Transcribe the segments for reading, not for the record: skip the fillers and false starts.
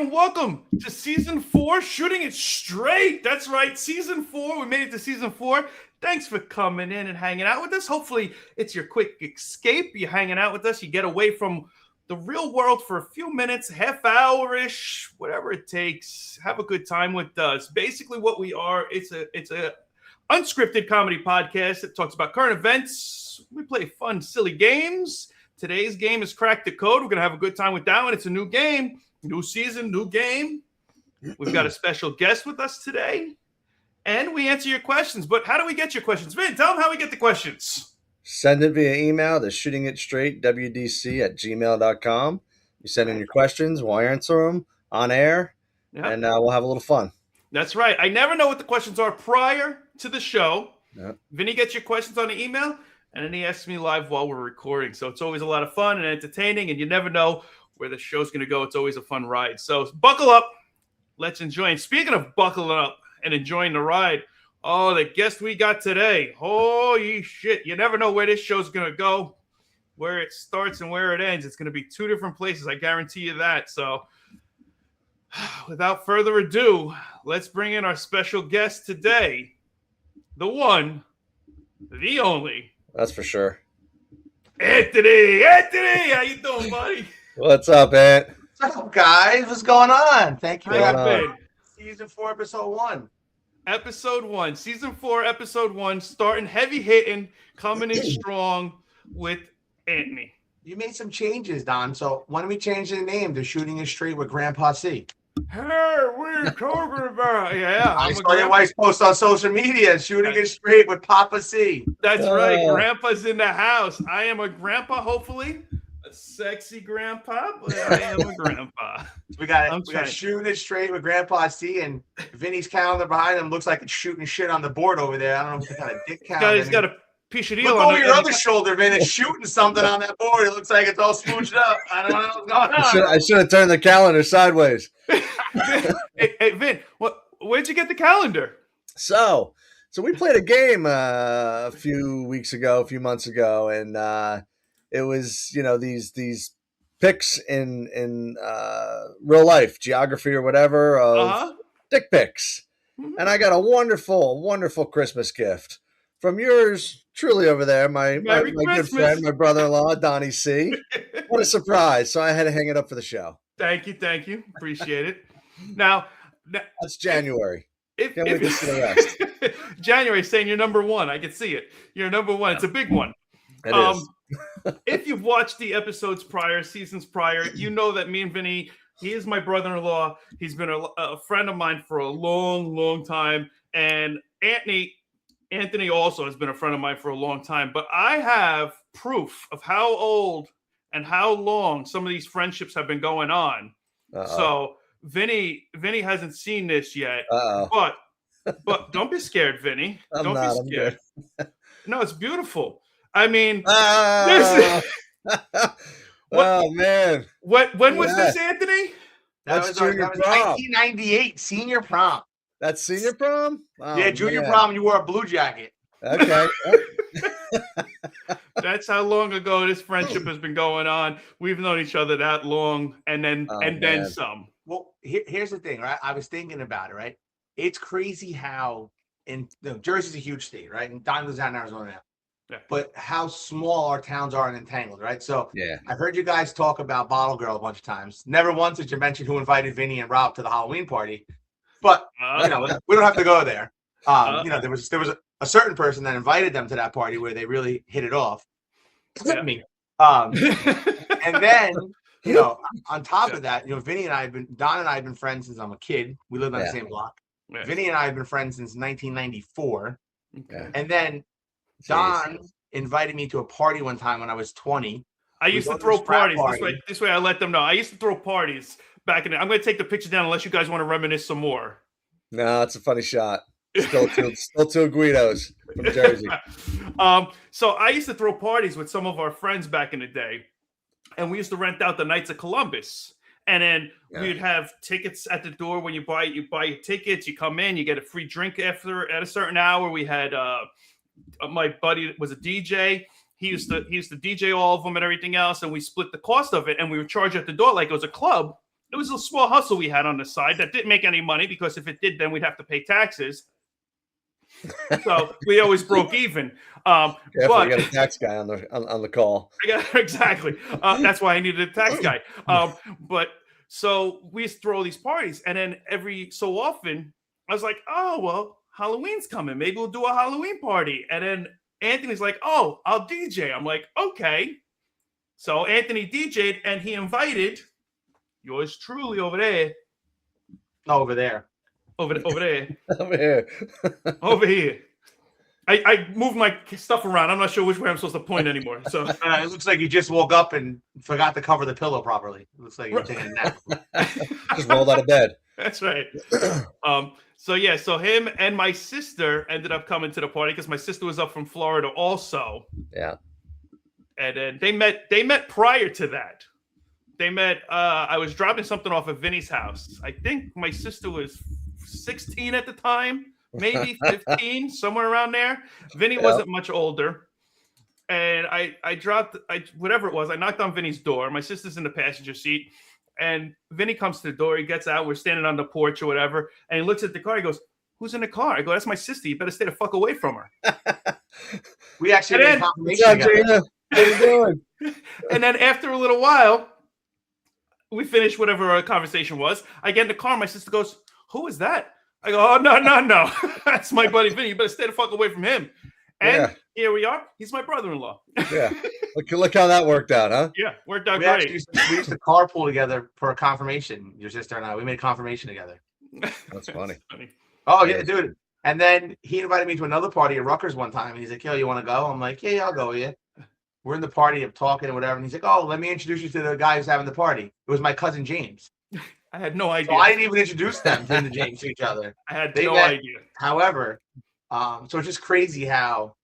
and welcome to Season 4, Shooting It Straight. That's right, Season 4. We made it to Season 4. Thanks for coming in and hanging out with us. Hopefully, it's your quick escape. You're hanging out with us. You get away from the real world for a few minutes, half hour-ish, whatever it takes. Have a good time with us. Basically, what we are, it's a unscripted comedy podcast that talks about current events. We play fun, silly games. Today's game is Crack the Code. We're going to have a good time with that one. It's a new game, new season, new game. We've got a special guest with us today, and we answer your questions. But how do we get your questions? Vin, tell them how we get the questions. Send it via email to shootingitstraightwdonniec@gmail.com. You send in your questions. We'll answer them on air, and we'll have a little fun. That's right. I never know what the questions are prior to the show. Yep. Vinny gets your questions on the email, and then he asks me live while we're recording. So it's always a lot of fun and entertaining, and you never know where the show's going to go. It's always a fun ride. So buckle up. Let's enjoy. And speaking of buckling up and enjoying the ride, oh, the guest we got today. Holy shit. You never know where this show's going to go, where it starts and where it ends. It's going to be two different places. I guarantee you that. So without further ado, let's bring in our special guest today. The one, the only. That's for sure. Anthony, how you doing, buddy? What's up, Ant? What's up, guys? What's going on? Thank you for having me. Season 4, Episode 1. Episode 1, Season 4, Episode 1, starting heavy hitting, coming in strong with Anthony. You made some changes, Don. So why don't we change the name to Shooting It Straight with Grandpa C? Hey, what are you talking about? Yeah, I saw your wife's post on social media, Shooting It Straight with Papa C. That's right. Grandpa's in the house. I am a grandpa, hopefully. A sexy grandpa, but I am a grandpa. We got Shooting It Straight with Grandpa C, and Vinny's calendar behind him looks like it's shooting shit on the board over there. I don't know what kind of dick calendar. He's got a piece of deal Look on over your other shoulder, Vin. It's shooting something on that board. It looks like it's all smooched up. I don't know what's going on. I should have turned the calendar sideways. Hey, Vin, where'd you get the calendar? So we played a game a few months ago, and it was, these pics in real life, geography or whatever, of dick pics. Mm-hmm. And I got a wonderful, wonderful Christmas gift from yours truly over there, my good friend, my brother-in-law, Donnie C. What a surprise. So I had to hang it up for the show. Thank you. Appreciate it. Now, that's January. January saying you're number one. I can see it. You're number one. It's a big one. It is. If you've watched the episodes prior, seasons prior, you know that me and Vinny, he is my brother-in-law. He's been a friend of mine for a long, long time. And Anthony also has been a friend of mine for a long time. But I have proof of how old and how long some of these friendships have been going on. So Vinny hasn't seen this yet. But don't be scared, Vinny. Don't be scared. No, it's beautiful. I mean, oh man! When was this, Anthony? That was 1998 senior prom. That's senior prom? Oh, yeah, junior prom. You wore a blue jacket. Okay. That's how long ago this friendship has been going on. We've known each other that long, and then then some. Well, here's the thing, right? I was thinking about it, right? It's crazy how Jersey's a huge state, right? And Don lives out in Arizona now. Yeah. But how small our towns are and entangled, right? So yeah, I've heard you guys talk about Bottle Girl a bunch of times. Never once did you mention who invited Vinny and Rob to the Halloween party. But we don't have to go there. There was a certain person that invited them to that party where they really hit it off. Me. And then on top of that, Vinny and I Don and I have been friends since I'm a kid. We lived on the same block. Yeah. Vinny and I have been friends since 1994. Okay. And then Don invited me to a party one time when I was 20. I used to throw parties. This way I let them know. I used to throw parties back in the... I'm going to take the picture down unless you guys want to reminisce some more. No, it's a funny shot. Still two Guidos from Jersey. So I used to throw parties with some of our friends back in the day. And we used to rent out the Knights of Columbus. And then we'd have tickets at the door. When you buy your tickets, you come in, you get a free drink at a certain hour. We had... my buddy was a DJ. He used to DJ all of them and everything else, and we split the cost of it, and we would charge at the door like it was a club. It was a small hustle we had on the side that didn't make any money because if it did, then we'd have to pay taxes. So we always broke even. Careful, But you got a tax guy on the call. Exactly. That's why I needed a tax guy. But so we used to throw these parties, and then every so often I was like, oh well, Halloween's coming. Maybe we'll do a Halloween party. And then Anthony's like, oh, I'll DJ. I'm like, okay. So Anthony DJ'd, and he invited yours truly over there. Over there. Over there. Over here. Over here. I moved my stuff around. I'm not sure which way I'm supposed to point anymore. So it looks like you just woke up and forgot to cover the pillow properly. It looks like you're taking a nap. Just rolled out of bed. That's right. So yeah, so him and my sister ended up coming to the party because my sister was up from Florida also. Yeah. And then they met prior to that. They met I was dropping something off at Vinny's house. I think my sister was 16 at the time. Maybe 15, somewhere around there. Vinny wasn't much older. And I dropped, whatever it was, I knocked on Vinny's door. My sister's in the passenger seat. And Vinny comes to the door. He gets out. We're standing on the porch or whatever. And he looks at the car. He goes, who's in the car? I go, that's my sister. You better stay the fuck away from her. We actually made confirmation together. How you doing? And then after a little while, we finished whatever our conversation was. I get in the car. My sister goes, who is that? I go, oh, no. That's my buddy Vinny. You better stay the fuck away from him. And here we are. He's my brother-in-law. Yeah. Look how that worked out, huh? Yeah, worked out We great. used to carpool together for a confirmation. Your sister and I, we made confirmation together. That's funny. Oh, yeah, dude. And then he invited me to another party at Rutgers one time. And he's like, yo, you want to go? I'm like, yeah, I'll go with you. We're in the party of talking and whatever. And he's like, oh, let me introduce you to the guy who's having the party. It was my cousin James. I had no idea. So I didn't even introduce them to James to each other. I had no idea. However, so it's just crazy how,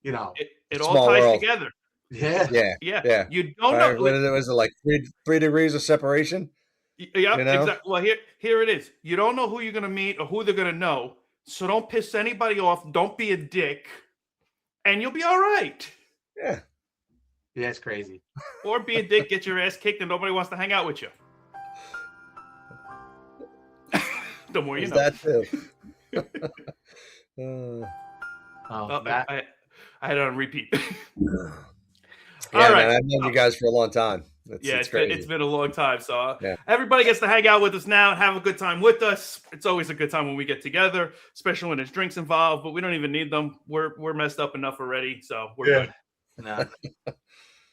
you know, it all ties together. Yeah. You don't know. Was it like three degrees of separation? Yeah, exactly. Well, here it is. You don't know who you're gonna meet or who they're gonna know. So don't piss anybody off. Don't be a dick, and you'll be all right. Yeah. Yeah, it's crazy. Or be a dick, get your ass kicked, and nobody wants to hang out with you. The more you know. That too. I had it on repeat. All right, man, I've known you guys for a long time. It's been a long time. So everybody gets to hang out with us now and have a good time with us. It's always a good time when we get together, especially when there's drinks involved. But we don't even need them. We're messed up enough already, so we're good. Nah.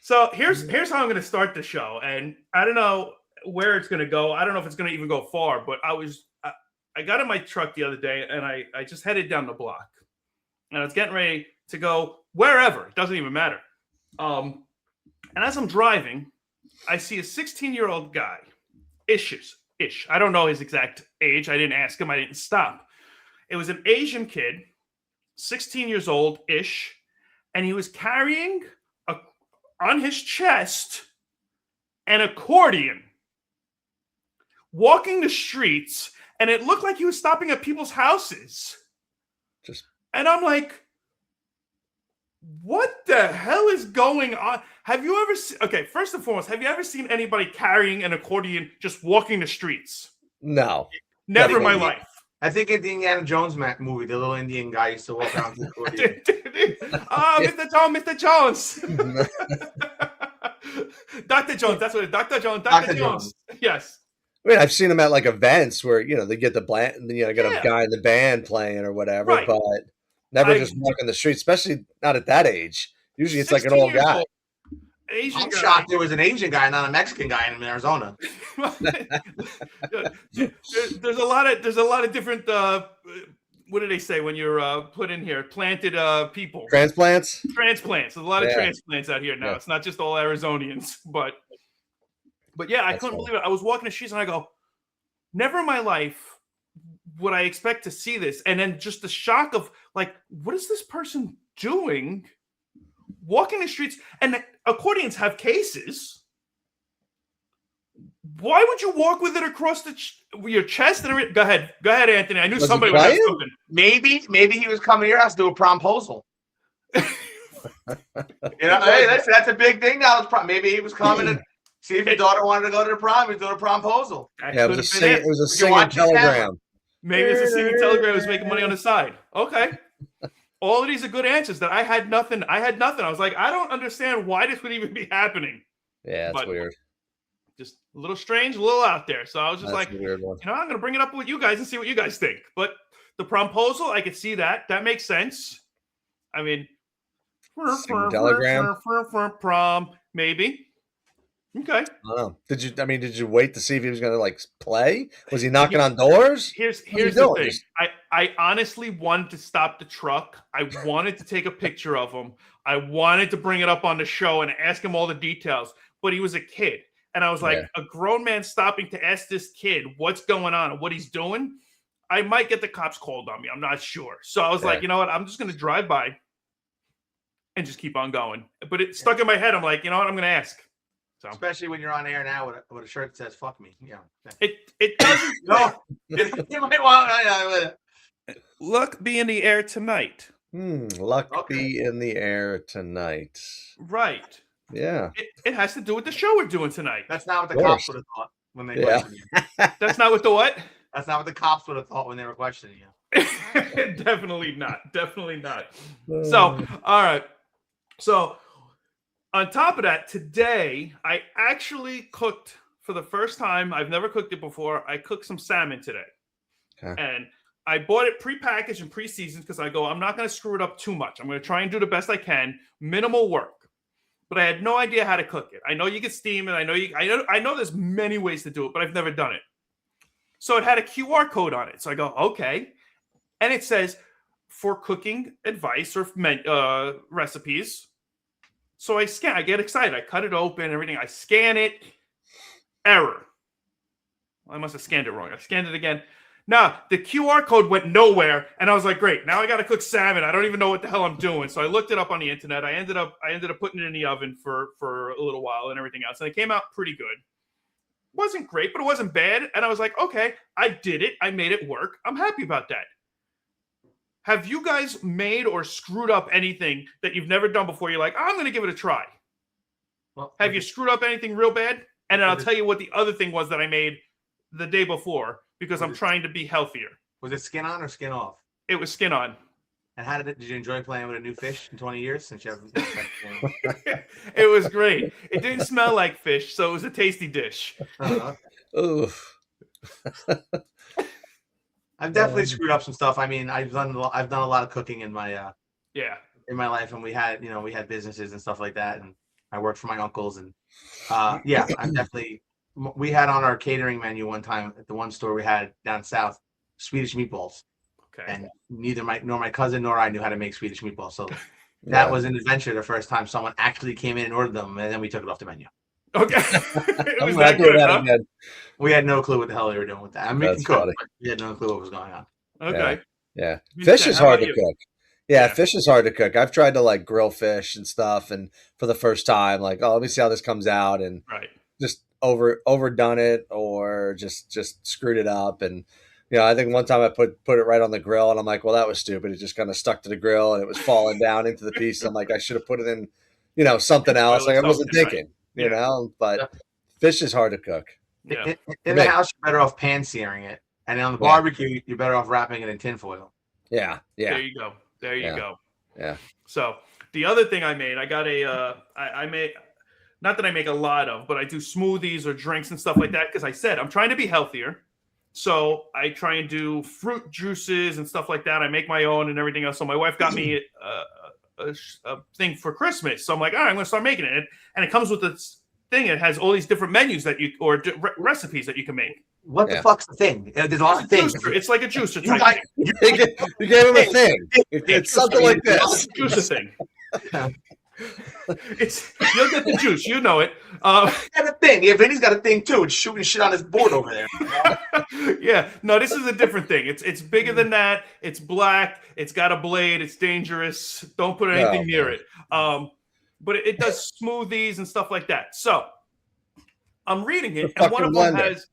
So here's how I'm going to start the show, and I don't know where it's going to go. I don't know if it's going to even go far, but I got in my truck the other day, and I just headed down the block, and I was getting ready to go wherever. It doesn't even matter. And as I'm driving, I see a 16-year-old guy, ish. I don't know his exact age. I didn't ask him. I didn't stop. It was an Asian kid, 16 years old-ish, and he was carrying on his chest an accordion, walking the streets, and it looked like he was stopping at people's houses. And I'm like, what the hell is going on? Have you ever seen, first and foremost, have you ever seen anybody carrying an accordion just walking the streets? No. Never in my life. I think in the Indiana Jones movie, the little Indian guy used to walk around with the accordion. Mr. Jones. Dr. Jones, that's what it is. Dr. Jones. Yes. I mean, I've seen them at like events where, they get the got a guy in the band playing or whatever, but never just walking the street, especially not at that age. Usually it's like an old guy. I'm shocked there was an Asian guy, not a Mexican guy in Arizona. There's a lot of different what do they say when you're put in here? Planted people. Transplants? Transplants. There's a lot of transplants out here now. Yeah. It's not just all Arizonians, but yeah, I couldn't believe it. I was walking the streets and I go, never in my life would I expect to see this. And then just the shock of like, what is this person doing? Walking the streets, and the accordions have cases. Why would you walk with it across your chest? Go ahead, Anthony. I knew somebody would have something. Maybe he was coming to your house to do a promposal. Hey, that's a big thing now. Maybe he was coming See if your daughter wanted to go to the prom, you do a promposal. Yeah, it was a singing telegram. Maybe it's a singing telegram. Was making money on the side. Okay. All of these are good answers that I had nothing. I was like, I don't understand why this would even be happening. Yeah, it's weird. Just a little strange, a little out there. So I was just That's a weird one. I'm going to bring it up with you guys and see what you guys think. But the promposal, I could see that. That makes sense. I mean, telegram? Prom, maybe. Okay. I don't know. Did you wait to see if he was going to like play? Was he knocking on doors? Here's the thing. I honestly wanted to stop the truck. I wanted to take a picture of him. I wanted to bring it up on the show and ask him all the details. But he was a kid. And I was like, a grown man stopping to ask this kid what's going on and what he's doing, I might get the cops called on me. I'm not sure. So I was like, you know what? I'm just going to drive by and just keep on going. But it stuck in my head. I'm like, you know what? I'm going to ask. So. Especially when you're on air now with a shirt that says "fuck me." Yeah. It doesn't. No. You might want. Luck be in the air tonight. Luck be in the air tonight. Right. Yeah. It has to do with the show we're doing tonight. That's not what the cops would have thought when they questioned you. That's not what the what? That's not what the cops would have thought when they were questioning you. Definitely not. Definitely not. So, all right. So, on top of that, today, I actually cooked for the first time. I've never cooked it before. I cooked some salmon today. Okay. And I bought it prepackaged and pre-seasoned because I go, I'm not going to screw it up too much. I'm going to try and do the best I can. Minimal work. But I had no idea how to cook it. I know you can steam it. I know there's many ways to do it, but I've never done it. So it had a QR code on it. So I go, okay. And it says, for cooking advice or recipes. So I get excited. I cut it open, everything. I scan it. Error. I must have scanned it wrong. I scanned it again. Now, the QR code went nowhere, and I was like, great, now I got to cook salmon. I don't even know what the hell I'm doing. So I looked it up on the internet. I ended up putting it in the oven for a little while and everything else, and it came out pretty good. Wasn't great, but it wasn't bad, and I was like, okay, I did it. I made it work. I'm happy about that. Have you guys made or screwed up anything that you've never done before? You're like, I'm going to give it a try. Well, have you screwed up anything real bad? And then I'll tell you what the other thing was that I made the day before because I'm trying to be healthier. Was it skin on or skin off? It was skin on. And did you enjoy playing with a new fish in 20 years since you haven't? It was great. It didn't smell like fish, so it was a tasty dish. Oof. I've definitely screwed up some stuff. I mean, I've done a lot of cooking in my in my life, and we had businesses and stuff like that, and I worked for my uncles, and we had on our catering menu one time at the one store we had down south Swedish meatballs. Okay. And neither my cousin nor I knew how to make Swedish meatballs, so that was an adventure the first time someone actually came in and ordered them, and then we took it off the menu. Okay. It was that good, huh? We had no clue what the hell they were doing with that. I mean, we could cook, but we had no clue what was going on. Okay. Yeah. Fish is hard to cook. Yeah, fish is hard to cook. I've tried to like grill fish and stuff, and for the first time, like, let me see how this comes out, and just overdone it or just screwed it up. And I think one time I put it right on the grill, and I'm like, well, that was stupid. It just kind of stuck to the grill, and it was falling down into the piece. I'm like, I should have put it in, something else. Like I wasn't thinking, but fish is hard to cook. Yeah. In the house, you're better off pan searing it, and on the barbecue, you're better off wrapping it in tinfoil. Yeah. There you go. Yeah. So the other thing I made, I got I made, not that I make a lot of, but I do smoothies or drinks and stuff like that because I said I'm trying to be healthier. So I try and do fruit juices and stuff like that. I make my own and everything else. So my wife got me a thing for Christmas. So I'm like, all right, I'm going to start making it. And it comes with this thing. It has all these different menus recipes that you can make. What the fuck's the thing? There's a lot of things. It's like a juicer. You gave him a thing. It's something like this. Juicer thing. You'll get the juice. You know it. Got a thing. Yeah, Vinny's got a thing too. It's shooting shit on his board over there. Yeah. No, this is a different thing. It's bigger than that. It's black. It's got a blade. It's dangerous. Don't put anything near it. But it does smoothies and stuff like that. So I'm reading it, and one of them has.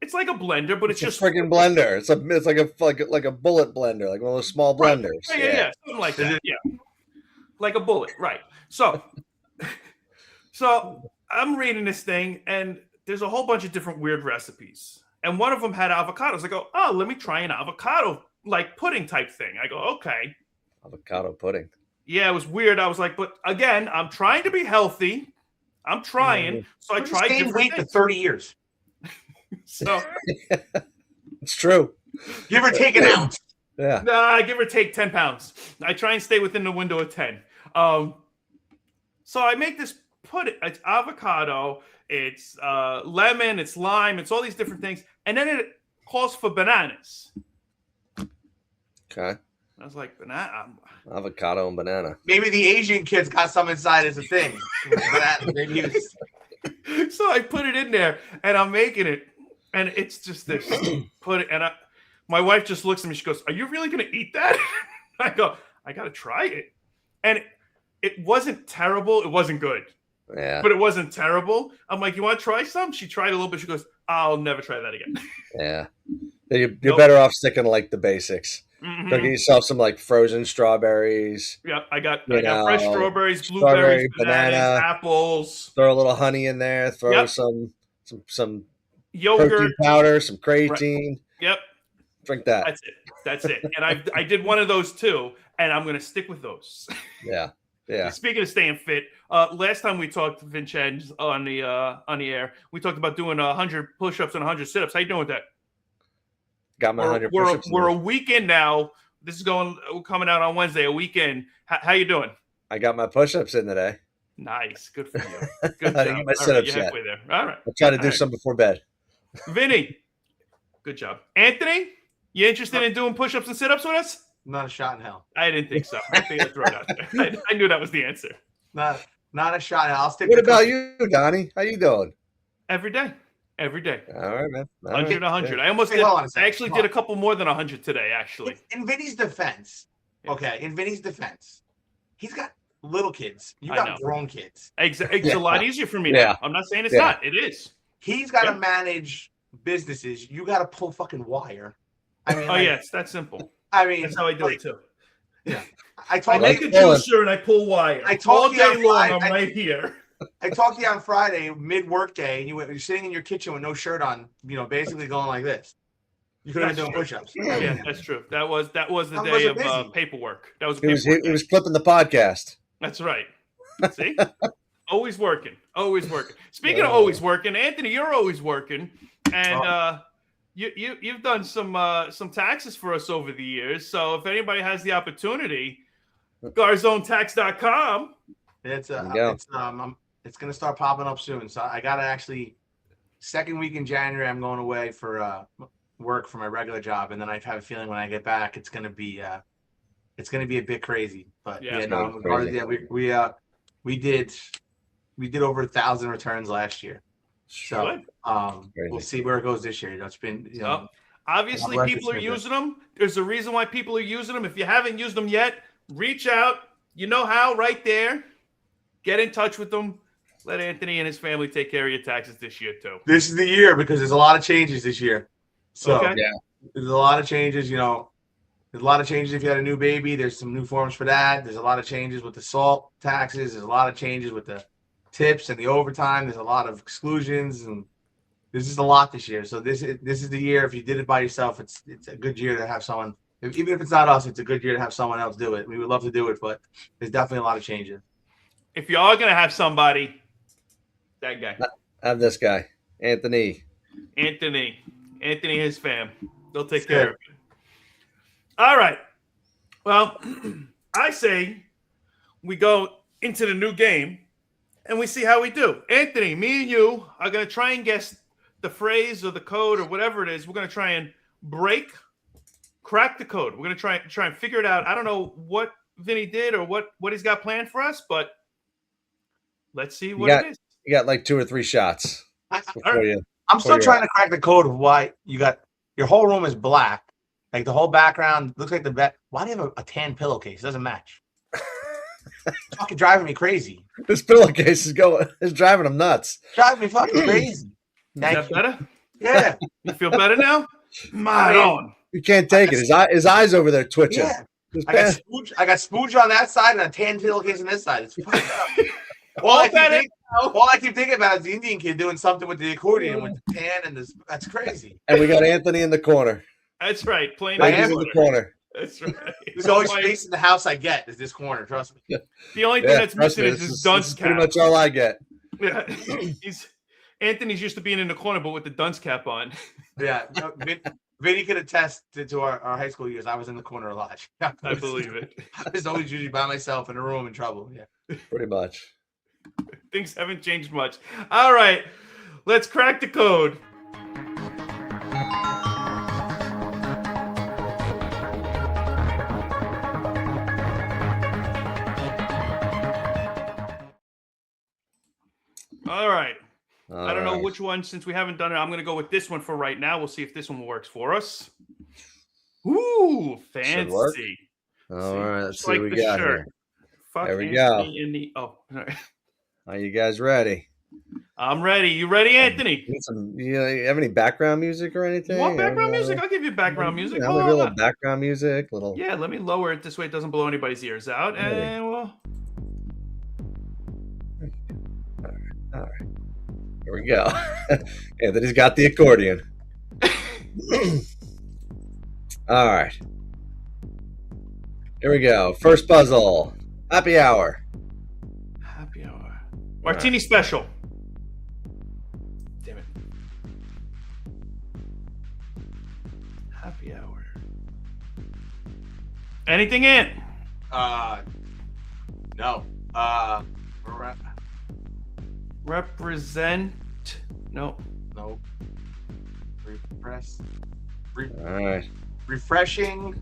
It's like a blender, but it's just a freaking blender. It's like a bullet blender, like one of those small blenders. Yeah, something like that. Yeah, like a bullet, right? So I'm reading this thing, and there's a whole bunch of different weird recipes. And one of them had avocados. I go, oh, let me try an avocado, like pudding type thing. I go, okay. Avocado pudding. Yeah, it was weird. I was like, but again, I'm trying to be healthy. I'm trying. So I tried same different weight things. for 30 years. So It's true. Give or take an ounce. Yeah. nah, give or take 10 pounds. I try and stay within the window of 10. So I make this pudding. It's avocado, it's lemon, it's lime, it's all these different things. And then it calls for bananas. Okay. I was like, banana? Avocado and banana. Maybe the Asian kids got some inside as a thing. Maybe he was... So I put it in there, and I'm making it, and it's just this pudding. And my wife just looks at me. She goes, "Are you really going to eat that?" I go, "I got to try it." And it wasn't terrible. It wasn't good. Yeah. But it wasn't terrible. I'm like, "You want to try some?" She tried a little bit. She goes, "I'll never try that again." Yeah. You're better off sticking to like the basics. Mm-hmm. Go get yourself some like frozen strawberries. Yeah, I got fresh strawberries, strawberry, blueberries, bananas, banana, apples. Throw a little honey in there. Throw Yep. some Yogurt protein powder, some creatine. Right. Yep. Drink that. That's it. And I did one of those too, and I'm gonna stick with those. Yeah. Yeah. Speaking of staying fit, last time we talked, Vincenz, on the air, we talked about doing 100 push-ups and 100 sit-ups. How you doing with that? Got my 100 push-ups. We're a week in now. This is coming out on Wednesday. A weekend. How you doing? I got my push-ups in today. Nice. Good for you. Good I job. didn't get my All sit-ups you're yet. halfway there. All right. I'll try to do some before bed. Vinny, good job. Anthony, you interested in doing push-ups and sit-ups with us? Not a shot in hell. I didn't think so. I think I'd throw it out there. I knew that was the answer. Not a shot in hell. I'll stick. What about you, Donnie? How you doing? Every day. Every day. All right, man. 100, 100. Yeah. I almost Hey, did. hold on a second. I actually did a couple more than 100 today, actually. In Vinny's defense, Yeah. okay, in Vinny's defense, he's got little kids. You I got know. grown kids. It's Yeah. a lot easier for me Yeah. now. I'm not saying it's Yeah. not. It is. He's got to Yeah. manage businesses. You got to pull fucking wire. I mean, Oh, like, yeah. It's that simple. I mean, That's how I do like, it, too. I I told make you, a juicer and I pull wire. I All told you day on long, Friday- I'm right here. I talked to you on Friday, mid-work day, and you're sitting in your kitchen with no shirt on, basically going like this. You could have been doing push-ups. Yeah, that's true. That was the I day wasn't of busy. paperwork. That was He was paperwork he day. was clipping the podcast. That's right. See? Always working. Always working. Speaking of always working, Anthony, you're always working. And you've done some taxes for us over the years. So if anybody has the opportunity, GarzoneTax.com. It's There you go. it's gonna start popping up soon. So I gotta actually second week in January I'm going away for work for my regular job, and then I have a feeling when I get back it's gonna be a bit crazy. But Yeah. we did over 1,000 returns last year. So Good. we'll see where it goes this year. It's been Obviously, God bless people are you, using them. There's a reason why people are using them. If you haven't used them yet, reach out. You know how, right there. Get in touch with them. Let Anthony and his family take care of your taxes this year, too. this is the year because there's a lot of changes this year. So Okay. Yeah. there's a lot of changes, there's a lot of changes if you had a new baby. There's some new forms for that. There's a lot of changes with the SALT taxes. There's a lot of changes with the tips and the overtime. There's a lot of exclusions, and there's just a lot this year. So this is the year. If you did it by yourself, it's a good year to have someone. Even if it's not us, it's a good year to have someone else do it. We would love to do it, but there's definitely a lot of changes. If you are going to have somebody, that guy. I have this guy, Anthony. Anthony and his fam. They'll take That's care good. of it. All right. Well, I say we go into the new game and we see how we do. Anthony, me and you are going to try and guess the phrase or the code or whatever it is. We're going to try and crack the code. We're going to try and figure it out. I don't know what Vinny did or what he's got planned for us, but let's see what it is. You got like 2 or 3 shots before you. I'm still you're trying to crack the code of why you got your whole room is black. Like the whole background looks like the bed. Why do you have a tan pillowcase? It doesn't match. It's fucking driving me crazy. This pillowcase is driving him nuts. Driving me fucking crazy. Is Thank that you. better? Yeah. You feel better now? My on. You can't take it. His eyes over there twitching. Yeah. His I got pants- spooge on that side and a tan pillowcase on this side. It's fucked up. Well, All if you better. think All I keep thinking about is the Indian kid doing something with the accordion with the pan and this. That's crazy. And we got Anthony in the corner. That's right. Playing I He's am in the corner. That's right. There's always space in the house I get is this corner. Trust me. The only thing that's trust missing me, is this his dunce pretty cap. much all I get. Yeah, Anthony's used to being in the corner, but with the dunce cap on. Yeah, no, Vinny could attest to our high school years. I was in the corner a lot. I believe it. I was always usually by myself in a room in trouble. Yeah, Pretty much. Things haven't changed much. All right, let's crack the code. All right. I don't know which one, since we haven't done it. I'm going to go with this one for right now. We'll see if this one works for us. Ooh, fancy. All right, let's see like what we the got shirt. here. Fuck There we Anthony in the, oh, all right. Are you guys ready? I'm ready. You ready, Anthony? You have any background music or anything? You want background music? I'll give you background music. Maybe a little background music. Yeah, let me lower it this way. It doesn't blow anybody's ears out. And well, all right. Here we go. Anthony's got the accordion. All right. Here we go. First puzzle. Happy hour. Happy hour. Martini special. Damn it. Happy hour. Anything in? No. Represent. No. No. Repress. All right. Refreshing.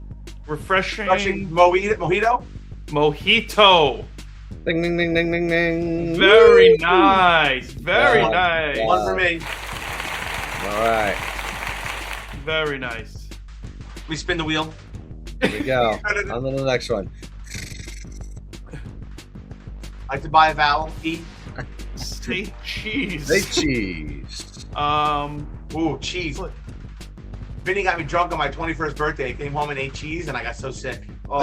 Refreshing. Mojito. Mojito. Ding, ding, ding, ding, ding, ding. Very nice. Very nice. One for me. All right. Very nice. We spin the wheel. Here we go. On to the next one. I like to buy a vowel. E. Say cheese. Say cheese. Ooh, cheese. Vinny got me drunk on my 21st birthday. I came home and ate cheese, and I got so sick. Oh,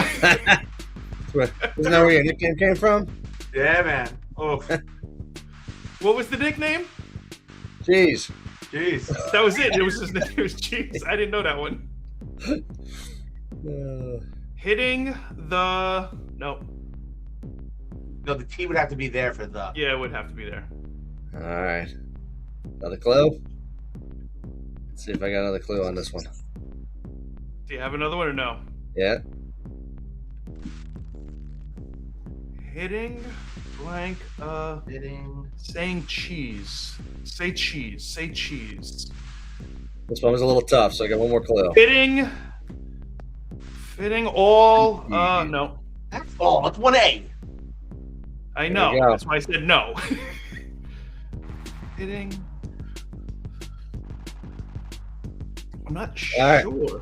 Isn't that where your nickname came from? yeah, man. Oh, What was the nickname? Cheese. jeez. That was it. It was his name. It was cheese. I didn't know that one. Hitting the no. No, the T would have to be there for the. Yeah, it would have to be there. All right. Another clue? Let's see if I got another clue on this one. Do you have another one or no? Yeah. Hitting blank. Hitting. Saying cheese. Say cheese. Say cheese. This one was a little tough, so I got one more clue. Fitting all. No. That's all. That's 1A. I There know. you go. That's why I said no. Hitting. I'm not All right. sure. Do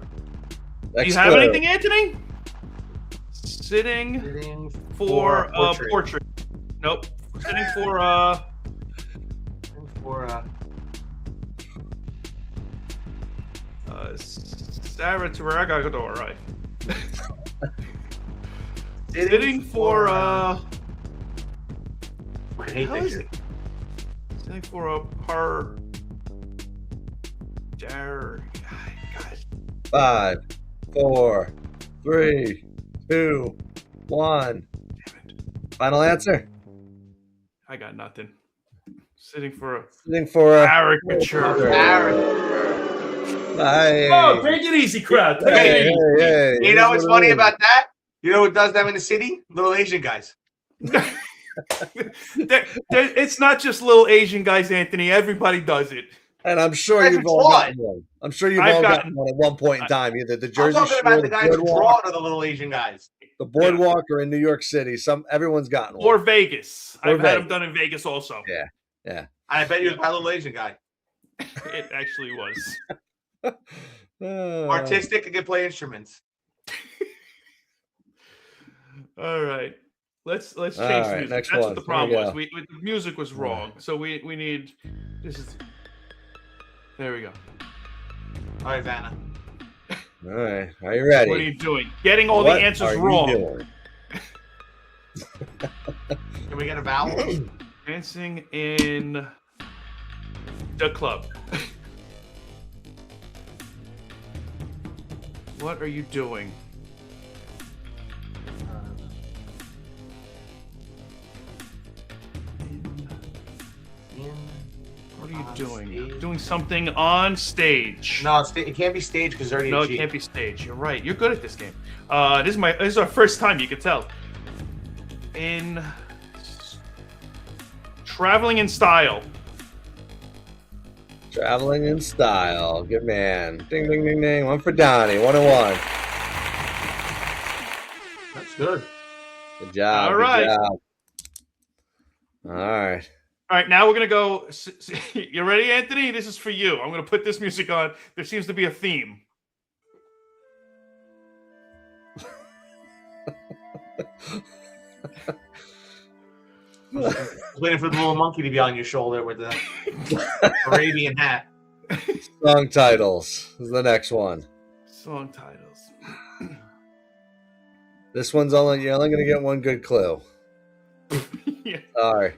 Next you have clue. anything, Anthony? Sitting Hitting for portrait. portrait. Nope. Sitting for Sarah Taragador, right? Sitting for I hate how that is shit. it? Sitting for a par. God. 5, 4, 3, 2, 1. Final answer. I got nothing. Sitting for a Sitting for a caricature. Hey. Oh, take it easy, crowd. Take Hey, it easy. hey, You know what's Here's what funny it is. about that? You know what does them in the city? Little Asian guys. It's not just little Asian guys, Anthony. Everybody does it. And I'm sure Guys you've are all drawn. gotten one. I'm sure you've I've all gotten- gotten one at one point in time. Either the I'm Jersey talking Shore, about the the guys who boardwalk, draw are the little Asian guys. the boardwalk, or in New York City. Everyone's gotten one. Or Vegas. Or I've had them Vegas. done in Vegas also. Yeah. I bet you it was my little Asian guy. It actually was. Artistic and can play instruments. All right. Let's change All the right, music. next That's one. what the Here problem we was. go. The music was wrong. So we need this is there we go. All right, Vanna. All right. Are you ready? What are you doing? Getting all What the answers are you wrong. doing? Can we get a vowel? Dancing in the club. What are you doing? What are you doing? Stage. Doing something on stage. No, it can't be stage because already. No, it can't be stage. You're right. You're good at this game. This is our first time. You can tell. In traveling in style. Traveling in style. Good man. Ding, ding, ding, ding. One for Donnie. 1 and 1. That's good. Good job. All right. Good job. All right. All right, now we're going to go. You ready, Anthony? This is for you. I'm going to put this music on. There seems to be a theme. Waiting for the little monkey to be on your shoulder with the Arabian hat. Song titles is the next one. Song titles. This one's you're only going to get one good clue. Yeah. Sorry.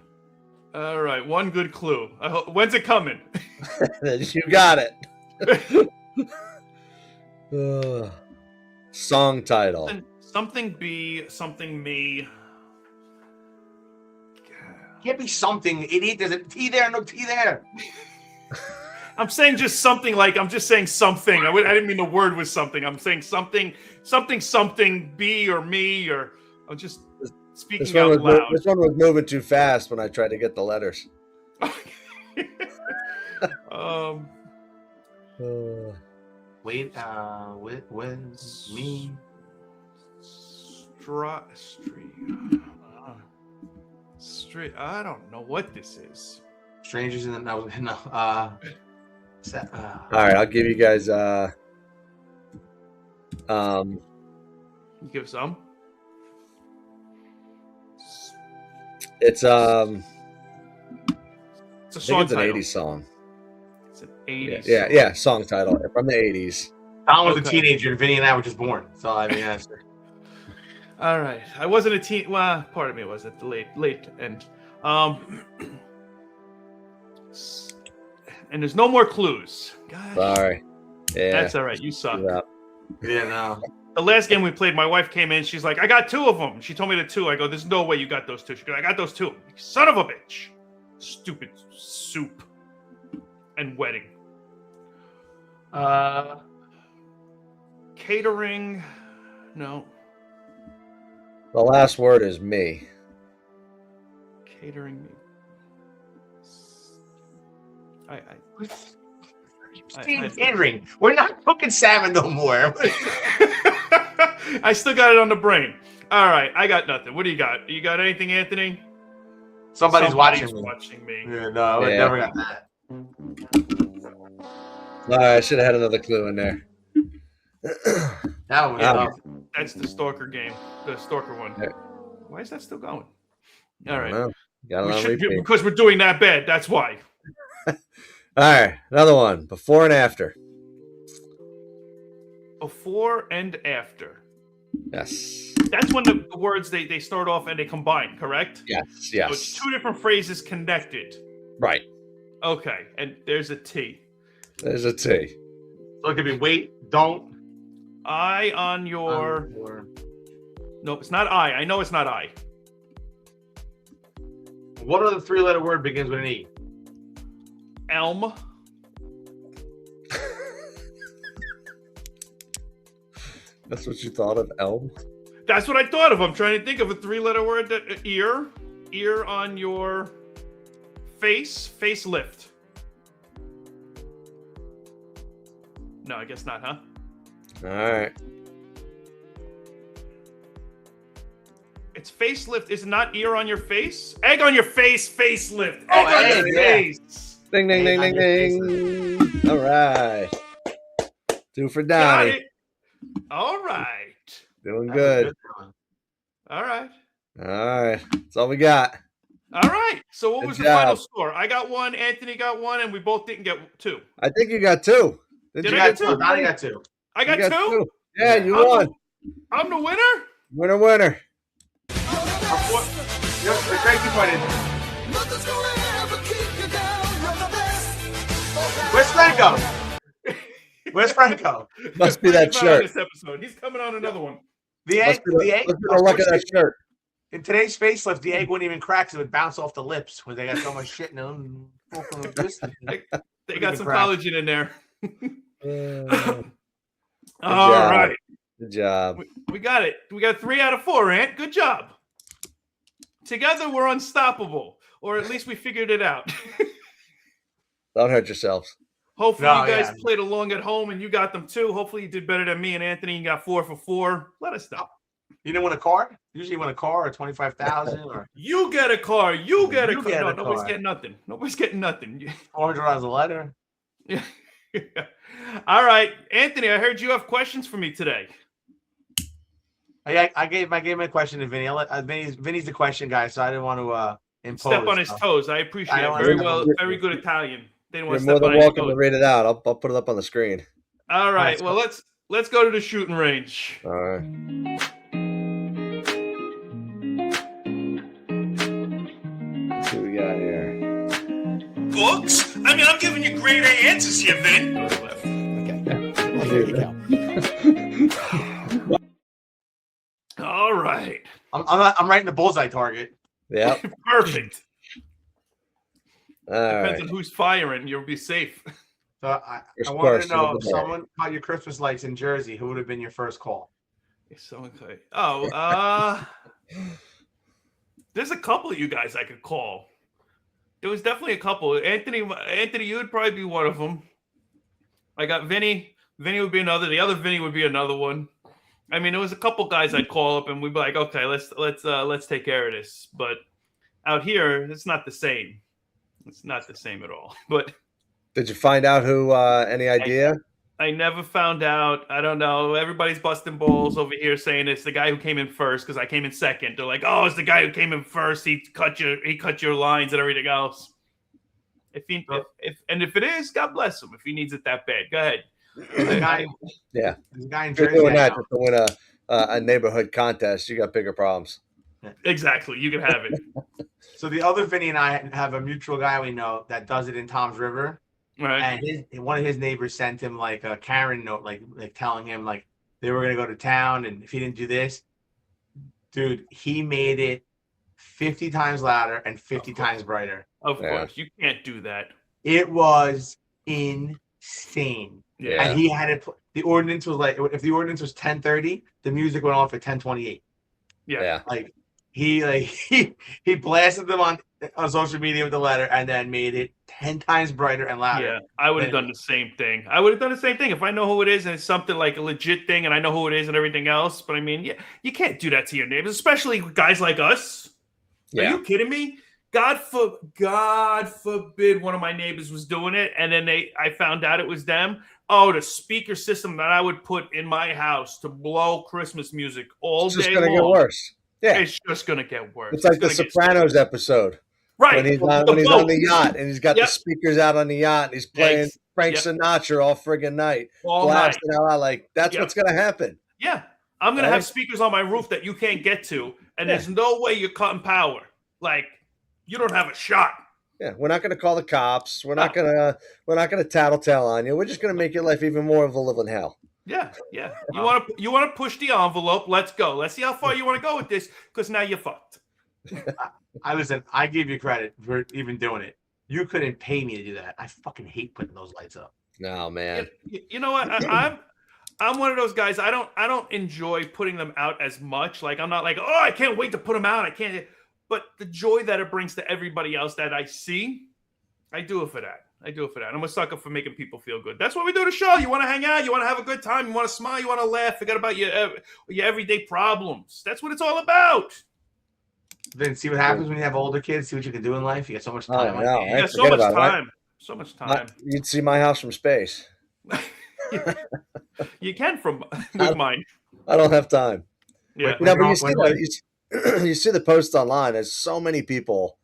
All right, one good clue. When's it coming? You got it. Song title. Something be, something me. Can't be something, idiot. There's a T there, no T there. I'm saying just something like, I'm just saying something. I didn't mean the word was something. I'm saying something, be or me, or I'm just speaking out loud. This one was moving too fast when I tried to get the letters. Wait, with me. Street. I don't know what this is. Strangers in the no. All right, I'll give you guys. Give some. It's It's a I song think it's an title. 80s song. It's an 80s. Yeah. Song title from the 80s. Don was a teenager, and Vinny and I were just born. So I mean, that's All right. I wasn't a teen. Well, part of me was at the late end. And there's no more clues. Gosh. Sorry. Yeah. That's all right. You suck. yeah, no. The last game we played, my wife came in. She's like, I got 2 of them. She told me the 2. I go, there's no way you got those 2. She goes, I got those 2. Son of a bitch. Stupid soup and wedding. Catering. No. The last word is me. Catering. Catering. We're not cooking salmon no more. I still got it on the brain. All right, I got nothing. What do you got? You got anything, Anthony? Somebody's watching me. Yeah, no, I never got that. All right, I should have had another clue in there. That one was tough. That's the stalker game. The stalker one. Yeah. Why is that still going? All right. Got it on repeat. Because we're doing that bad. That's why. All right, another one. Before and after. Before and after. Yes. That's when the words they start off and they combine, correct? Yes. So it's 2 different phrases connected. Right. Okay, and there's a T. There's a T. So it could be wait, don't. I on your. No, it's not I. I know it's not I. What other 3-letter word begins with an E? Elm. That's what you thought of elm? That's what I thought of. I'm trying to think of a 3-letter word that ear on your facelift. No, I guess not, huh? All right. It's facelift. Is it not ear on your face? Egg on your face, facelift. Egg Oh, on egg, your yeah. face. Ding, ding, ding, ding, ding. All right. 2 for Got Donnie. it. All right. Doing good. All right. All right. That's all we got. All right. So what Good was the job. final score? I got 1. Anthony got 1, and we both didn't get 2. I think you got 2. Did You I got get 2. 2? Donnie got 2. I got You 2. Yeah, you I'm won. I'm the winner. Winner, winner. The crazy part is Where's Franco? Where's Franco? Must be that He's not on shirt. this episode. He's coming on another one. The egg. Must be the look of that shirt. In today's facelift, the egg wouldn't even crack, so it would bounce off the lips when they got so much shit in them. They got some collagen in there. All right. Good job. We got it. We got 3 out of 4, Ant. Good job. Together, we're unstoppable. Or at least we figured it out. Don't hurt yourselves. Hopefully you guys played along at home and you got them too. Hopefully you did better than me and Anthony. You got 4 for 4. Let us know. You didn't win a car? Usually you win a car or 25,000 or you get a car. You get a car. Get no, a nobody's car. getting nothing. Nobody's getting nothing. $400 a letter. Yeah. All right, Anthony. I heard you have questions for me today. I gave my question to Vinny. Vinny's the question guy, so I didn't want to impose. Step on his toes. I appreciate it. Very well. Very good Italian. They didn't You're want to more step on than his welcome toes. to read it out. I'll put it up on the screen. All right. Well, let's go to the shooting range. All right. Let's see what we got here. Books? I mean, I'm giving you grade A answers here, Vin. All right. I'm writing the bullseye target. Yep. Perfect. All Depends right. on who's firing. You'll be safe. So I First wanted to person know of if the day. someone caught your Christmas lights in Jersey, who would have been your first call? There's a couple of you guys I could call. There was definitely a couple. Anthony, you would probably be one of them. I got Vinny. Vinny would be another. The other Vinny would be another one. I mean, there was a couple guys I'd call up and we'd be like, okay, let's take care of this. But out here, it's not the same. It's not the same at all. But Did you find out who? Any idea? I never found out. I don't know. Everybody's busting balls over here saying it's the guy who came in first because I came in second. They're like, oh, it's the guy who came in first. He cut your lines and everything else. If it is, God bless him. If he needs it that bad, go ahead. There's a guy in If you're Jersey. doing I that know. just to win a neighborhood contest, you got bigger problems. Exactly. You can have it. So the other Vinny and I have a mutual guy we know that does it in Tom's River. Right. And one of his neighbors sent him like a Karen note, like telling him like they were gonna go to town, and if he didn't do this, dude, he made it 50 times louder and 50 times brighter. Of course. You can't do that. It was insane. Yeah. And he had it. The ordinance was like, if the ordinance was 10:30, the music went off at 10:28. Yeah. Like he blasted them on social media with the letter and then made it 10 times brighter and louder. Yeah, I would have done the same thing. If I know who it is and it's something like a legit thing and I know who it is and everything else. But I mean, yeah, you can't do that to your neighbors, especially guys like us. Yeah. Are you kidding me? God forbid one of my neighbors was doing it and then I found out it was them. Oh, the speaker system that I would put in my house to blow Christmas music all It's just day gonna long. get worse. Yeah. It's just gonna get worse. It's like the gonna get Sopranos episode. right. When he's with on, the when he's boat. on the yacht and he's got the speakers out on the yacht and he's playing Yes. Frank Yep. Sinatra all friggin' night. All night. Blasting out like that's what's gonna happen. Yeah. I'm going to Right? have speakers on my roof that you can't get to, and there's no way you're cutting power. Like, you don't have a shot. Yeah, we're not gonna call the cops. We're not gonna tattletale on you. We're just gonna make your life even more of a living hell. Yeah. You want to push the envelope? Let's go. Let's see how far you want to go with this, because now you're fucked. I give you credit for even doing it. You couldn't pay me to do that. I fucking hate putting those lights up. No, man. You know what? I'm one of those guys. I don't enjoy putting them out as much. Like, I'm not like, oh, I can't wait to put them out. I can't. But the joy that it brings to everybody else that I see, I do it for that. I'm a sucker for making people feel good. That's what we do the show. You want to hang out. You want to have a good time. You want to smile. You want to laugh. Forget about your everyday problems. That's what it's all about. Then see what happens when you have older kids. See what you can do in life. You get so much time. no, on your I hands. So much forget about it. time. So much time. You'd see my house from space. You can with mine. I don't have time. Yeah. No, but Wait. you see the posts online. There's so many people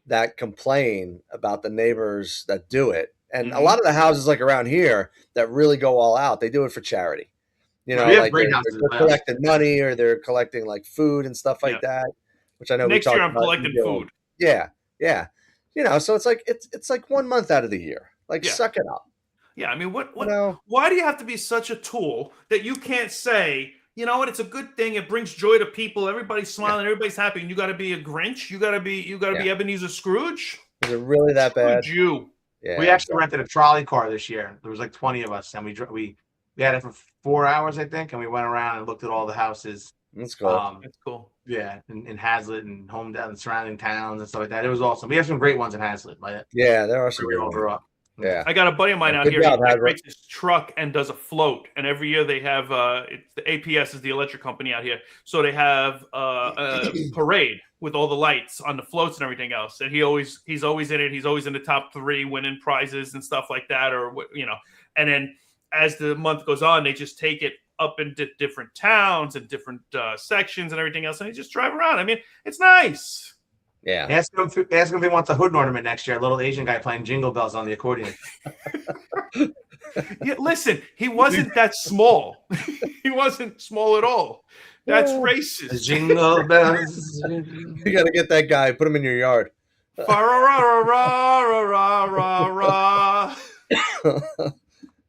that complain about the neighbors that do it, and a lot of the houses like around here that really go all out. They do it for charity. You know, We have like great they're houses in my collecting money or they're collecting like food and stuff like that. Which I know Next we year talked I'm about collecting you doing. food. Yeah. So it's like it's like 1 month out of the year. Like, suck it up. Yeah, I mean, what? No. Why do you have to be such a tool that you can't say, you know what? It's a good thing. It brings joy to people. Everybody's smiling. Everybody's happy. And you got to be a Grinch. You got to be Ebenezer Scrooge. Is it really that bad? You. Yeah. We actually rented a trolley car this year. There was like 20 of us, and we had it for 4 hours, I think, and we went around and looked at all the houses. That's cool. That's cool. Yeah, in Hazlitt and Hometown and surrounding towns and stuff like that. It was awesome. We have some great ones in Hazlitt. Yeah, there are some. We all grew up. Yeah, I got a buddy of mine out here. He operates his truck and does a float, and every year they have the APS is the electric company out here, so they have a parade with all the lights on the floats and everything else. And he's always in it. He's always in the top 3, winning prizes and stuff like that, or And then as the month goes on, they just take it up into different towns and different sections and everything else, and they just drive around. I mean, it's nice. Yeah. Ask him if he wants a hood ornament next year. A little Asian guy playing jingle bells on the accordion. Yeah, listen, he wasn't that small. He wasn't small at all. That's racist. Jingle bells. You got to get that guy. Put him in your yard. Fa-ra-ra-ra-ra-ra-ra-ra.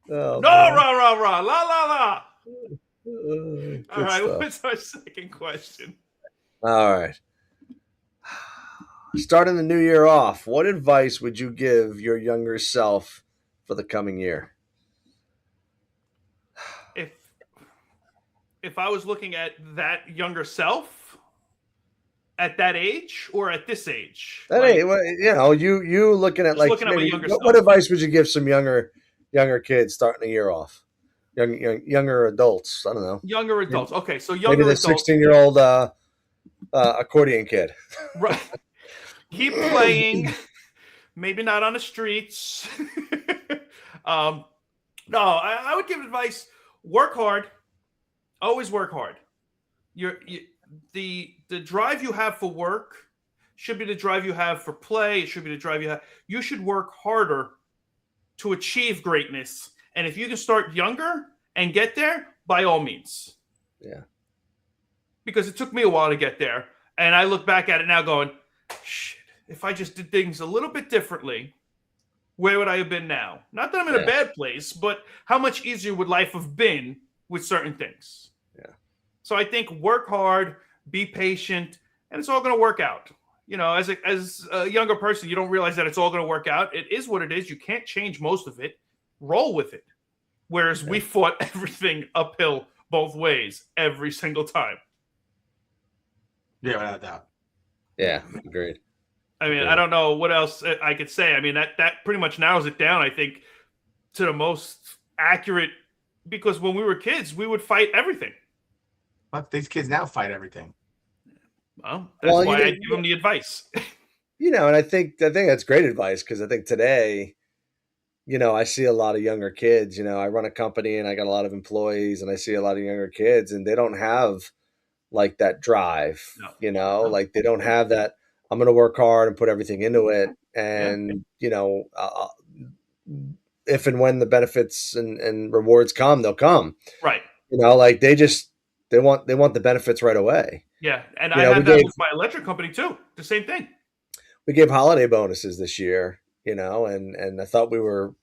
No, ra-ra-ra, la-la-la. All right, what's our second question? All right. Starting the new year off, what advice would you give your younger self for the coming year? If I was looking at that younger self at that age or at this age, you looking at what advice would you give some younger kids starting the year off? Younger adults. I don't know. Younger adults. Okay, so younger maybe the 16-year-old accordion kid. Right. Keep playing. Maybe not on the streets. No, I would give advice. Work hard. Always work hard. The drive you have for work should be the drive you have for play. It should be the drive you have. You should work harder to achieve greatness. And if you can start younger and get there, by all means. Yeah. Because it took me a while to get there. And I look back at it now going, shit, if I just did things a little bit differently, where would I have been now? Not that I'm in a bad place, but how much easier would life have been with certain things? Yeah. So I think work hard, be patient, and it's all going to work out. As a younger person, you don't realize that it's all going to work out. It is what it is. You can't change most of it. Roll with it. Whereas we fought everything uphill both ways every single time. Yeah, without doubt. Yeah, agreed. I mean, I don't know what else I could say. I mean, that pretty much narrows it down, I think, to the most accurate, because when we were kids, we would fight everything. But these kids now fight everything. Well, that's why I give them the advice. And I think that's great advice, because I think today, I see a lot of younger kids. I run a company and I got a lot of employees, and I see a lot of younger kids, and they don't have like that drive, like they don't have that. I'm going to work hard and put everything into it. And, if and when the benefits and rewards come, they'll come. Right. Like they want the benefits right away. Yeah. And I have that with my electric company too. The same thing. We gave holiday bonuses this year, and I thought we were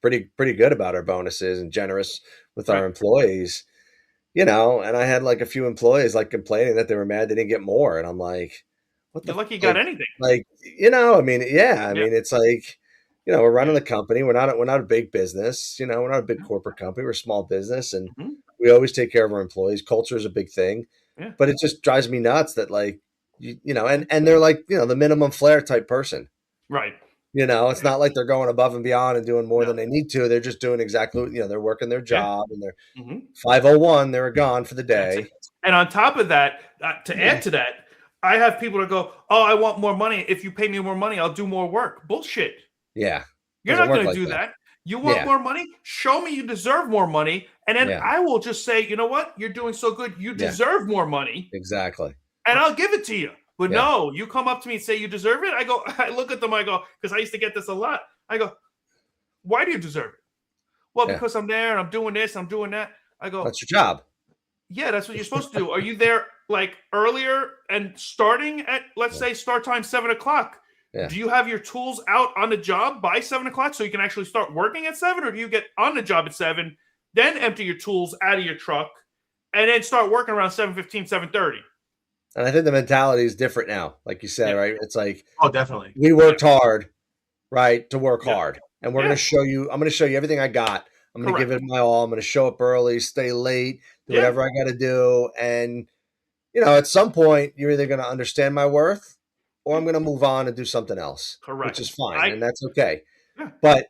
pretty good about our bonuses and generous with our employees, and I had like a few employees like complaining that they were mad they didn't get more. And I'm like, you're lucky you got anything. Like, I mean, it's like, we're running the company. We're not a big business. We're not a big corporate company. We're a small business, and we always take care of our employees. Culture is a big thing, but it just drives me nuts that and they're like, the minimum flair type person. Right. It's not like they're going above and beyond and doing more than they need to. They're just doing exactly, they're working their job and they're 5:01. They're gone for the day. And on top of that, to add to that, I have people that go, "Oh, I want more money. If you pay me more money, I'll do more work." Bullshit. Yeah. You're not going to do that. You want more money? Show me you deserve more money. And then I will just say, you know what? You're doing so good. You deserve more money. Exactly. And I'll give it to you. But no, you come up to me and say you deserve it. I look at them. I go, because I used to get this a lot. I go, why do you deserve it? Well, because I'm there and I'm doing this, I'm doing that. I go, that's your job. Yeah, that's what you're supposed to do. Are you there like earlier and starting at, let's say, start time 7:00? Yeah. Do you have your tools out on the job by 7 o'clock so you can actually start working at 7, or do you get on the job at 7, then empty your tools out of your truck, and then start working around 7:15, 7:30? And I think the mentality is different now, like you said, right? It's like, oh, definitely. We worked hard, right, to work Yeah. hard, and we're going to show you. I'm going to show you everything I got. I'm going to give it my all. I'm going to show up early, stay late, do whatever I got to do, and at some point, you're either going to understand my worth, or I'm going to move on and do something else, which is fine, and that's okay. Yeah. But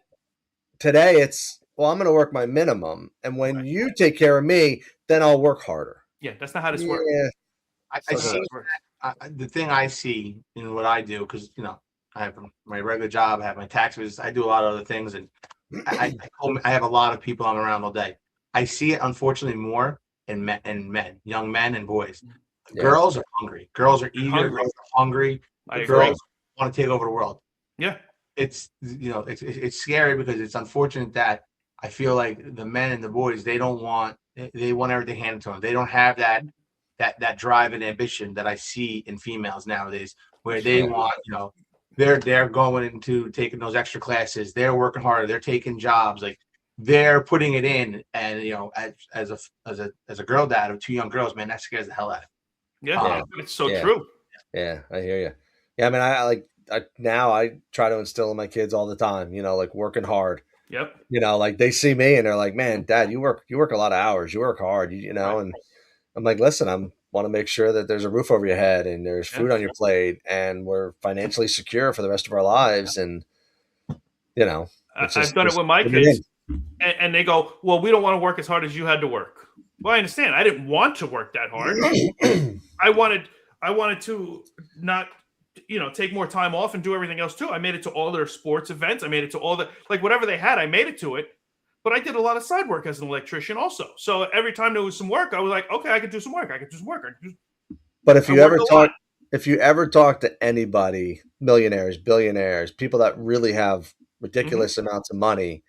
today, it's I'm going to work my minimum, and when you take care of me, then I'll work harder. Yeah, that's not how this works. I see the thing I see in what I do, because I have my regular job, I have my taxes, I do a lot of other things, and I have a lot of people I'm around all day. I see it, unfortunately, more in men, young men and boys. Yeah. Girls are hungry. Girls are eager. Girls are hungry. Girls want to take over the world. Yeah, it's it's scary, because it's unfortunate that I feel like the men and the boys, they want everything handed to them. They don't have that drive and ambition that I see in females nowadays, where they want, they're going into taking those extra classes, they're working harder, they're taking jobs, like they're putting it in. And as a girl dad of 2 young girls, man, that scares the hell out of me. Yeah, it's so true. Yeah, I hear you. Yeah, I mean, I now I try to instill in my kids all the time, like working hard. Yep. Like they see me and they're like, "Man, Dad, you work a lot of hours. You work hard, and I'm like, "Listen, I want to make sure that there's a roof over your head and there's food on your plate, and we're financially secure for the rest of our lives." And I've done it with my kids, and they go, "Well, we don't want to work as hard as you had to work." Well, I understand. I didn't want to work that hard. I wanted to not, take more time off and do everything else too. I made it to all their sports events. I made it to all whatever they had, I made it to it. But I did a lot of side work as an electrician also. So every time there was some work, I was like, okay, I could do some work. But if you ever talk to anybody, millionaires, billionaires, people that really have ridiculous amounts of money,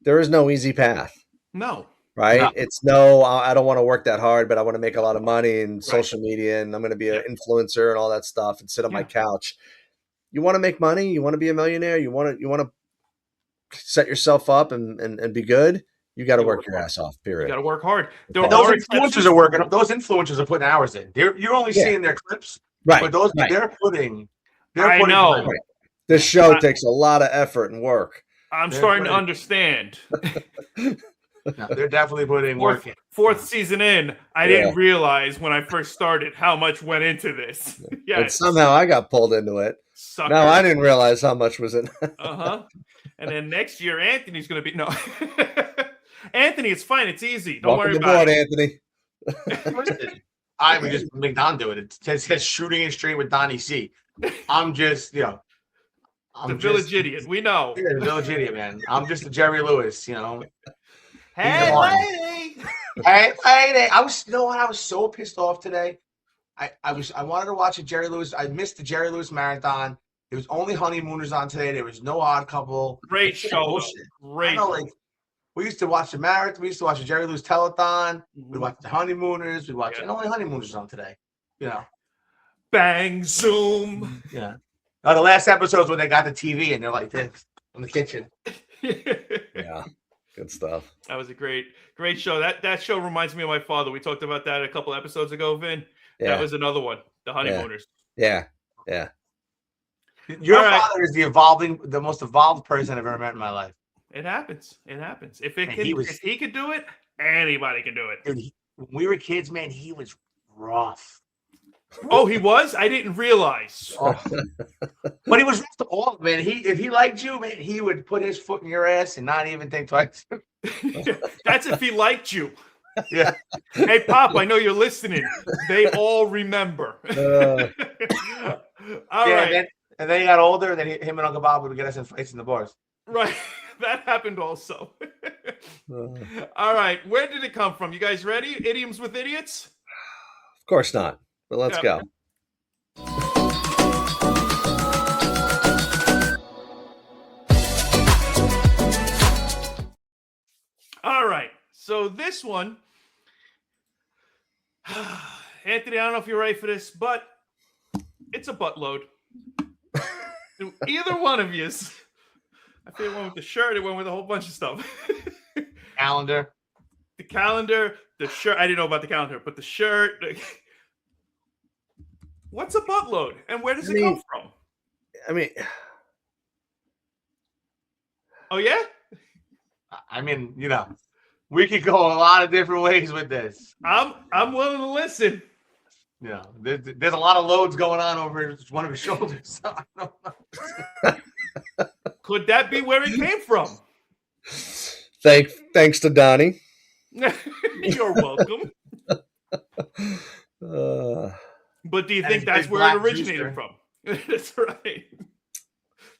there is no easy path. No. Right? No. It's I don't want to work that hard, but I want to make a lot of money in social media, and I'm going to be an influencer and all that stuff and sit on my couch. You want to make money? You want to be a millionaire? You want to set yourself up and be good? You got to work your ass off, period. You got to work hard. Those influencers are working. Those influencers are putting hours in. You're only seeing their clips. Right. But they're putting. I know. Right. This show takes a lot of effort and work. I'm starting to understand. No, they're definitely putting work in. 4th season in, I didn't realize when I first started how much went into this. Yeah, and somehow I got pulled into it. Sucker. No, I didn't realize how much was in. And then next year, Anthony's going to be Anthony, it's fine. It's easy. Don't worry about it. Anthony. I would just make Don do it. It says shooting it straight with Donnie C. I'm just, the village idiot. We know. Yeah, the village idiot, man. I'm just a Jerry Lewis, Hey, lady. Hey, lady. I was so pissed off today. I wanted to watch a Jerry Lewis. I missed the Jerry Lewis marathon. There was only Honeymooners on today. There was no Odd Couple. Great show. Great. I know, we used to watch the marathon. We used to watch the Jerry Lewis telethon. We'd watch the Honeymooners. We'd watch and only Honeymooners on today. Bang, zoom. Yeah. The last episode's when they got the TV and they're like this in the kitchen. Yeah. Good stuff. That was a great show. That show reminds me of my father. We talked about that a couple episodes ago, Vin. Yeah. That was another one. The Honeymooners. Yeah. Your father is the most evolved person I've ever met in my life. It happens. If he could do it, anybody can do it. Dude, when we were kids, man, he was rough. Oh, he was? I didn't realize. Oh. But he was rough to all, man. If he liked you, man, he would put his foot in your ass and not even think twice. That's if he liked you. Yeah. Hey, Pop, I know you're listening. They all remember. All right. And then he got older, and then him and Uncle Bob would get us in fights in the bars. Right. That happened also. All right. Where did it come from? You guys ready? Idioms with idiots? Of course not. But let's go. All right. So this one, Anthony, I don't know if you're ready for this, but it's a buttload. Either one of you. I think it went with the shirt. It went with a whole bunch of stuff. Calendar. The calendar, the shirt. I didn't know about the calendar, but the shirt. What's a buttload, and where does it come from? I mean, oh yeah. I mean, we could go a lot of different ways with this. I'm willing to listen. There's a lot of loads going on over one of his shoulders. So I don't know. Could that be where it came from? Thanks to Donnie. You're welcome. But do you think that's where it originated from? That's right.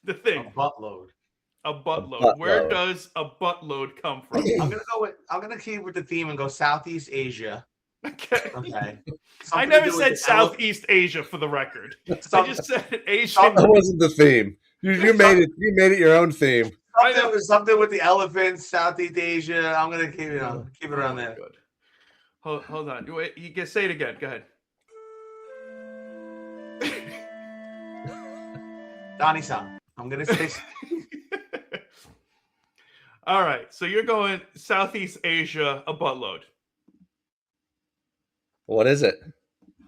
The thing. A buttload. A buttload. Where does a buttload come from? I'm gonna keep with the theme and go Southeast Asia. Okay. I never said Southeast Asia for the record. I just said Asian. That wasn't the theme. You made it. You made it your own theme. Something with the elephants, Southeast Asia. I'm gonna keep it around there. Good. Hold on. Wait, you can say it again. Go ahead. Donnie C. I'm gonna say. All right. So you're going Southeast Asia, a buttload. What is it?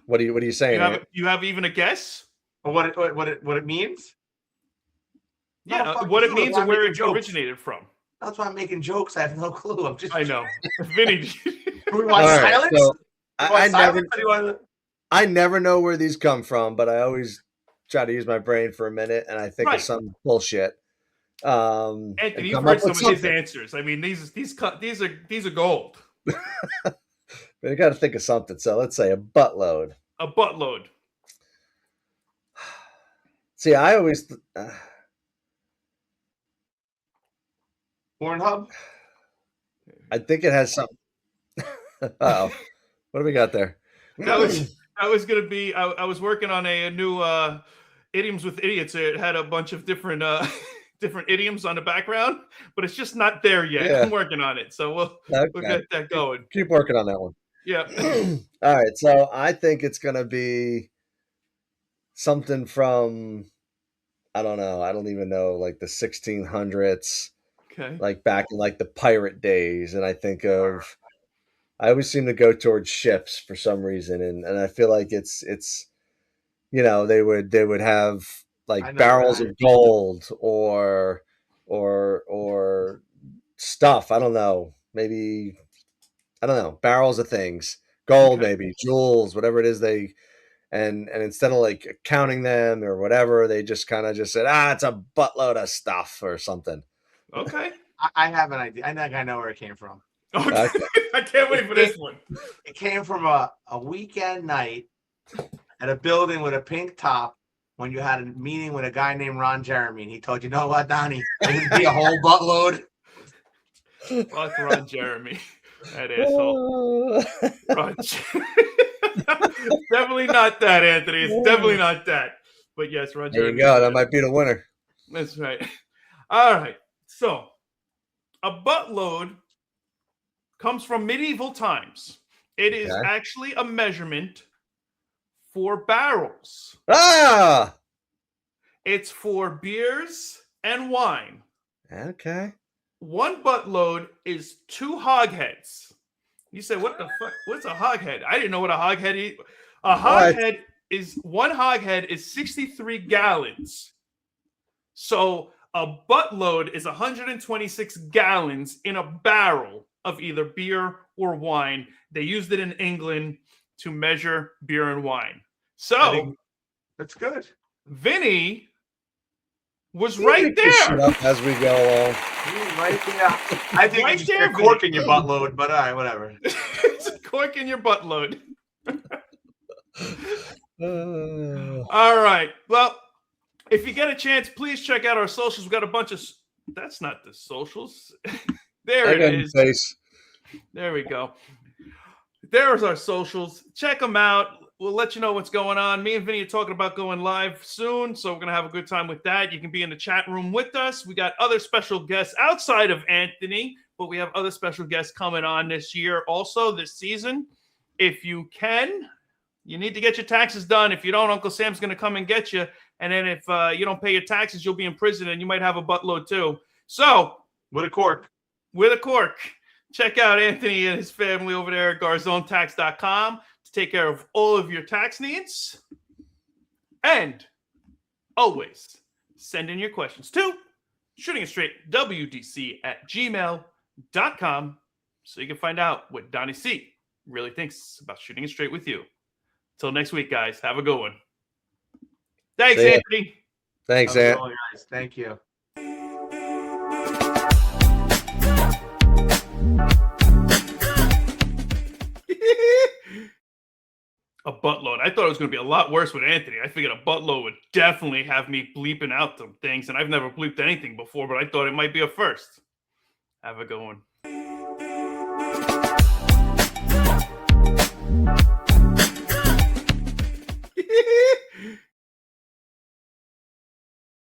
What are you saying? You have even a guess? What it means? Yeah, what it means and where it originated from. That's why I'm making jokes. I have no clue. I know. Vinny. We want silence? So I never know where these come from, but I always try to use my brain for a minute, and I think of some bullshit. Anthony, you've heard some of his answers. I mean, these are gold. I got to think of something. So let's say a buttload. A buttload. See, I always. Pornhub. I think it has something. Oh, what do we got there? That was gonna be. I was working on a new idioms with idiots. It had a bunch of different different idioms on the background, but it's just not there yet. Yeah. I'm working on it, so we'll get that going. Keep working on that one. Yeah. All right. So I think it's gonna be something from, I don't know. I don't even know, like the 1600s. Okay. Like back in like the pirate days, and I think of. I always seem to go towards ships for some reason, and I feel like it's they would have like barrels of gold or stuff. I don't know. Maybe barrels of things, gold, maybe jewels, whatever it is and instead of like counting them or whatever, they just kind of just said, it's a buttload of stuff or something. Okay. I have an idea. I think I know where it came from. Okay. I can't wait for this one. It came from a weekend night at a building with a pink top when you had a meeting with a guy named Ron Jeremy, and he told you, know what, Donnie, there's gonna be a whole buttload. Fuck Ron Jeremy, that asshole. Ron definitely not that, Anthony. It's definitely not that. But yes, Ron Jeremy. There you go. That might be the winner. That's right. All right. So, a buttload comes from medieval times. It is actually a measurement for barrels. It's for beers and wine. Okay. One buttload is 2 hogsheads. You say, what the fuck? What's a hogshead? I didn't know what a hogshead is. One hogshead is 63 gallons. So a buttload is 126 gallons in a barrel of either beer or wine. They used it in England to measure beer and wine. So that's good. Vinny was right there. As we go along. Right there. I think right it's a cork in your buttload, but all right, whatever. It's a cork in your buttload. All right. Well, if you get a chance, please check out our socials. We've got a bunch of... That's not the socials. There it is. There we go. There's our socials. Check them out. We'll let you know what's going on. Me and Vinny are talking about going live soon, so we're going to have a good time with that. You can be in the chat room with us. We got other special guests outside of Anthony, but we have other special guests coming on this year, also this season. If you can, you need to get your taxes done. If you don't, Uncle Sam's going to come and get you And then if you don't pay your taxes, you'll be in prison and you might have a buttload too. So, with a cork. Check out Anthony and his family over there at GarzoneTax.com to take care of all of your tax needs. And always send in your questions to shootingitstraightwdc@gmail.com so you can find out what Donnie C really thinks about shooting it straight with you. Till next week, guys. Have a good one. Thanks, Anthony. Thanks, Anthony. Guys. Thank you. A buttload. I thought it was going to be a lot worse with Anthony. I figured a buttload would definitely have me bleeping out some things, and I've never bleeped anything before, but I thought it might be a first. Have a good one.